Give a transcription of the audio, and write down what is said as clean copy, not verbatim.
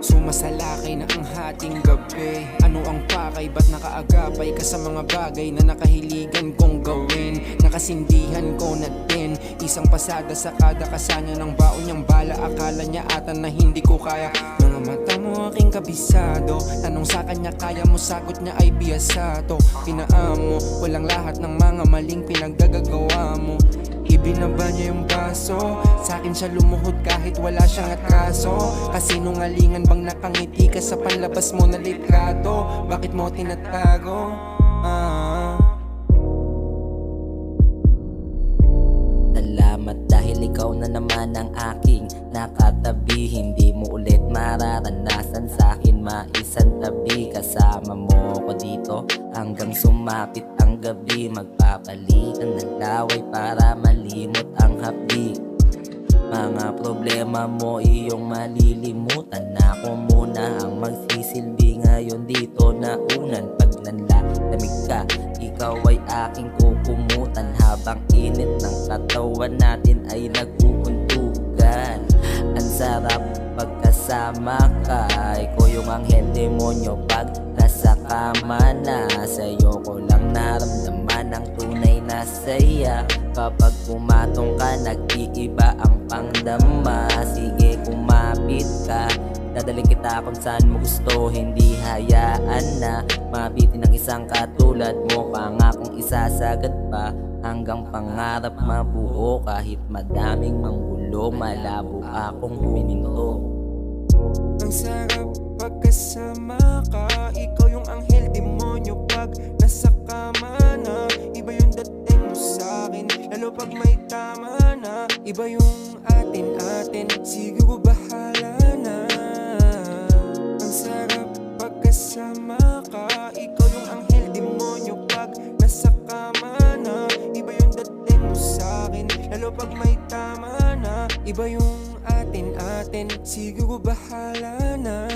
Sumasalakay na ang hating gabi. Ano ang pakay, ba't nakaagapay ka sa mga bagay na nakahiligan kong gawin? Nakasindihan ko na din, isang pasada sa kada kasanya ng baon niyang bala. Akala niya ata na hindi ko kaya. Mga mata mo aking kabisado, tanong sa kanya kaya mo, sagot niya ay biyasato. Pinaamo, walang lahat ng mga maling pinagdagagawa mo. Ibinaba niya yung baso, sa'kin siya lumuhod kahit wala siyang atraso. Kasinungalingan bang nakangiti ka sa panlabas mo na litrato? Bakit mo tinatago? Salamat dahil ikaw na naman ang aking nakatabi. Hindi mo ulit mararanasan sa'kin maisang tabi. Kasama mo ko dito hanggang sumapit ang gabi. Magpapalitan ng laway para malimot ang hapdi. Mga problema mo iyong malilimutan. Ako muna ang magsisilbi ngayon dito na unan. Pag nanlalamig ka, ikaw ay aking kukumutan. Habang init ng katawan natin ay nagkukuntugan. Ang sarap pagkasama ka. Ikaw yung anghel demonyo pag nasa kama na. Sa'yo ko lang naramdaman ang tunay na saya. Kapag pumatong ka, nag-iiba ang pangdama. Sige, kumapit ka, dadaling kita kung saan mo gusto. Hindi hayaan na mabitin ng isang katulad mo. Pangakong isasagad pa hanggang pangarap mabuo. Kahit madaming manggulo, malabo akong humininto. Ang sarap pagkasama ka. Ikaw yung anghel demonyo pag nasa kama na. Iba yung dating mo sa'kin, lalo pag may tama na. Iba yung atin, siguro bahala na. Ang sarap pagkasama ka. Ikaw yung anghel demonyo pag nasa kama na. Iba yung dating mo sa'kin, lalo pag may tama na. Iba yung atin, siguro bahala na.